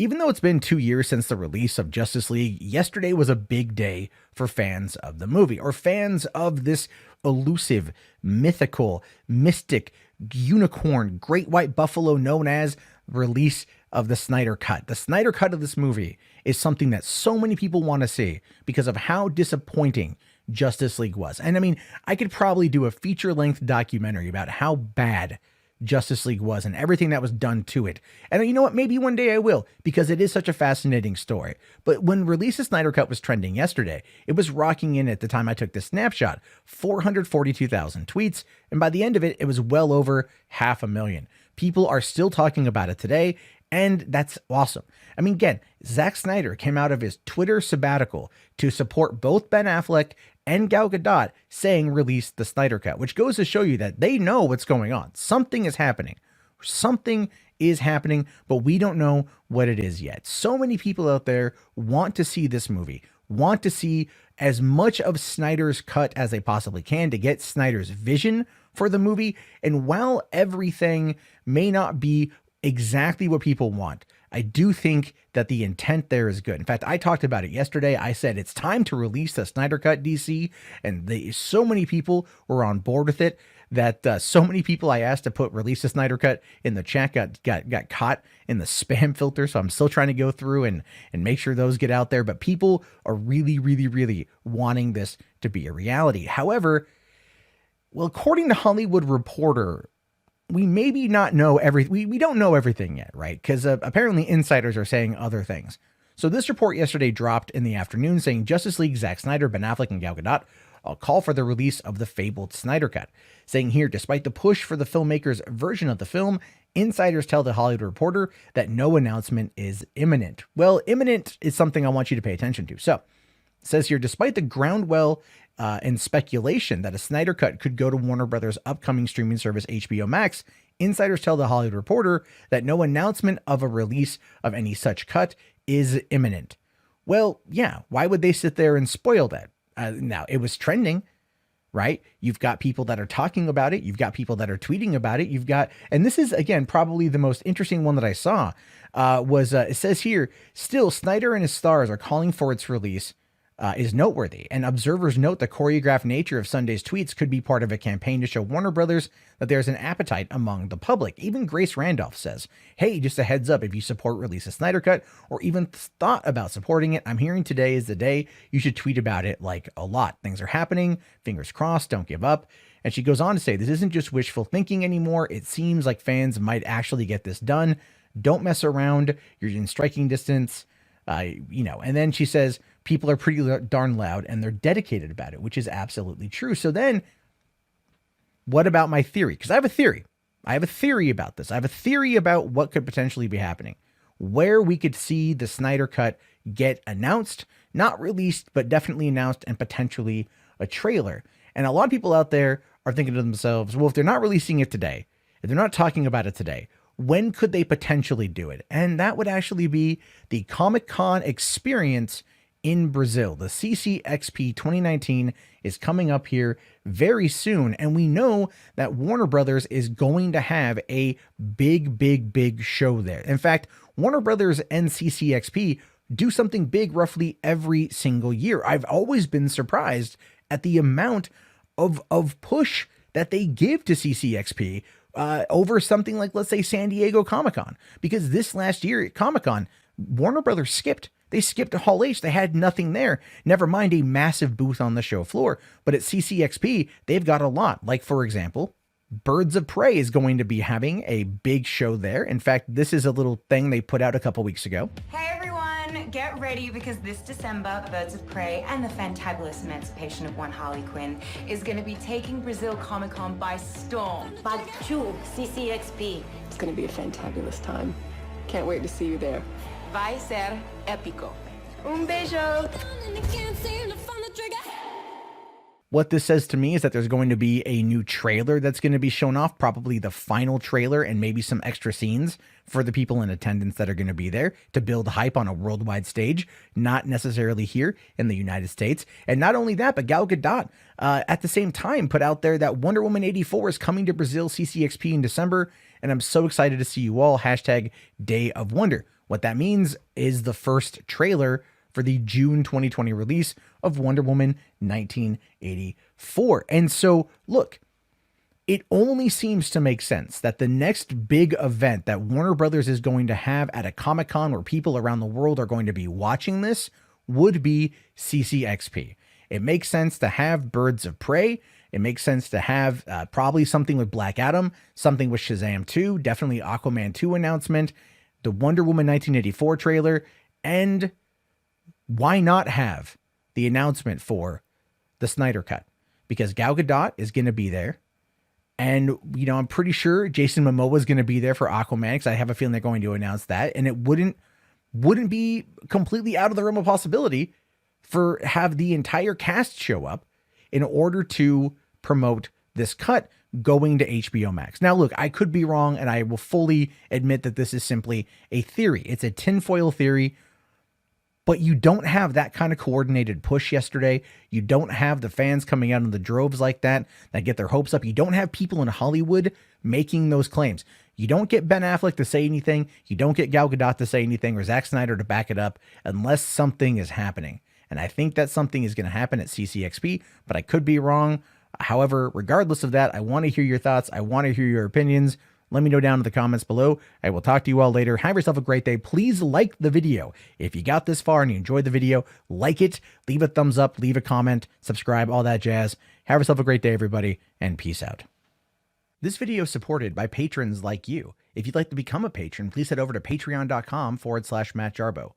Even though it's been 2 years since the release of Justice League, yesterday was a big day for fans of the movie, or fans of this elusive, mythical, mystic, unicorn, great white buffalo known as release of the Snyder Cut. The Snyder Cut of this movie is something that so many people want to see because of how disappointing Justice League was. And I mean, I could probably do a feature-length documentary about how bad Justice League was and everything that was done to it. And you know what? Maybe one day I will, because it is such a fascinating story. But when Release the Snyder Cut was trending yesterday, it was rocking in at the time I took this snapshot, 442,000 tweets. And by the end of it, it was well over 500,000. People are still talking about it today. And that's awesome. I mean, again, Zack Snyder came out of his Twitter sabbatical to support both Ben Affleck and Gal Gadot, saying release the Snyder Cut, which goes to show you that they know what's going on. Something is happening. Something is happening, but we don't know what it is yet. So many people out there want to see this movie, want to see as much of Snyder's cut as they possibly can to get Snyder's vision for the movie. And while everything may not be exactly what people want, I do think that the intent there is good. In fact, I talked about it yesterday. I said it's time to release the Snyder Cut, DC, and so many people were on board with it that so many people I asked to put release the Snyder Cut in the chat got caught in the spam filter. So I'm still trying to go through and make sure those get out there. But people are really, really, really wanting this to be a reality. However, well, according to Hollywood Reporter, we maybe not know everything. We don't know everything yet, right? Because apparently insiders are saying other things. So this report yesterday dropped in the afternoon saying Justice League, Zack Snyder, Ben Affleck, and Gal Gadot all call for the release of the fabled Snyder Cut. Saying here, despite the push for the filmmaker's version of the film, insiders tell the Hollywood Reporter that no announcement is imminent. Well, imminent is something I want you to pay attention to. So it says here, despite the groundwell and speculation that a Snyder Cut could go to Warner Brothers' upcoming streaming service HBO Max, insiders tell the Hollywood Reporter that no announcement of a release of any such cut is imminent. Well, yeah, why would they sit there and spoil that? Now, it was trending, right? You've got people that are talking about it. You've got people that are tweeting about it. You've got, and this is, again, probably the most interesting one that I saw, it says here, still, Snyder and his stars are calling for its release. Is noteworthy, and observers note the choreographed nature of Sunday's tweets could be part of a campaign to show Warner Brothers that there's an appetite among the public. Even Grace Randolph says, hey, just a heads up, if you support release a Snyder Cut or even thought about supporting it, I'm hearing today is the day you should tweet about it like a lot. Things are happening, fingers crossed, don't give up. And she goes on to say, this isn't just wishful thinking anymore. It seems like fans might actually get this done. Don't mess around. You're in striking distance. And then she says, people are pretty darn loud and they're dedicated about it, which is absolutely true. So then what about my theory? Because I have a theory. I have a theory about this. I have a theory about what could potentially be happening, where we could see the Snyder Cut get announced, not released, but definitely announced and potentially a trailer. And a lot of people out there are thinking to themselves, well, if they're not releasing it today, if they're not talking about it today, when could they potentially do it? And that would actually be the Comic-Con experience in Brazil. The CCXP 2019 is coming up here very soon. And we know that Warner Brothers is going to have a big show there. In fact, Warner Brothers and CCXP do something big roughly every single year. I've always been surprised at the amount of push that they give to CCXP over something like, let's say, San Diego Comic-Con, because this last year at Comic-Con, Warner Brothers skipped. They skipped Hall H. They had nothing there. Never mind a massive booth on the show floor. But at CCXP, they've got a lot. Like, for example, Birds of Prey is going to be having a big show there. In fact, this is a little thing they put out a couple weeks ago. Hey everyone, get ready because this December, Birds of Prey and the fantabulous emancipation of one Harley Quinn is going to be taking Brazil Comic-Con by storm. Part 2, CCXP. It's going to be a fantabulous time. Can't wait to see you there. Vai ser épico. Beijo. What this says to me is that there's going to be a new trailer that's going to be shown off, probably the final trailer and maybe some extra scenes for the people in attendance that are going to be there to build hype on a worldwide stage, not necessarily here in the United States. And not only that, but Gal Gadot at the same time put out there that Wonder Woman 84 is coming to Brazil CCXP in December. And I'm so excited to see you all. Hashtag Day of Wonder. What that means is the first trailer for the June 2020 release of Wonder Woman 1984. And so, look, it only seems to make sense that the next big event that Warner Brothers is going to have at a Comic-Con where people around the world are going to be watching this would be CCXP. It makes sense to have Birds of Prey. It makes sense to have probably something with Black Adam, something with Shazam 2, definitely Aquaman 2 announcement, the Wonder Woman 1984 trailer, and why not have the announcement for the Snyder Cut? Because Gal Gadot is going to be there. And, you know, I'm pretty sure Jason Momoa is going to be there for Aquaman, because I have a feeling they're going to announce that. And it wouldn't be completely out of the realm of possibility for have the entire cast show up in order to promote this cut going to HBO Max. Now, look, I could be wrong, and I will fully admit that this is simply a theory. It's a tinfoil theory. But you don't have that kind of coordinated push yesterday. You don't have the fans coming out in the droves like that get their hopes up. You don't have people in Hollywood making those claims. You don't get Ben Affleck to say anything. You don't get Gal Gadot to say anything or Zack Snyder to back it up unless something is happening. And I think that something is going to happen at CCXP, but I could be wrong. However, regardless of that, I want to hear your thoughts. I want to hear your opinions. Let me know down in the comments below. I will talk to you all later. Have yourself a great day. Please like the video. If you got this far and you enjoyed the video, like it, leave a thumbs up, leave a comment, subscribe, all that jazz. Have yourself a great day, everybody, and peace out. This video is supported by patrons like you. If you'd like to become a patron, please head over to patreon.com/Matt Jarbo.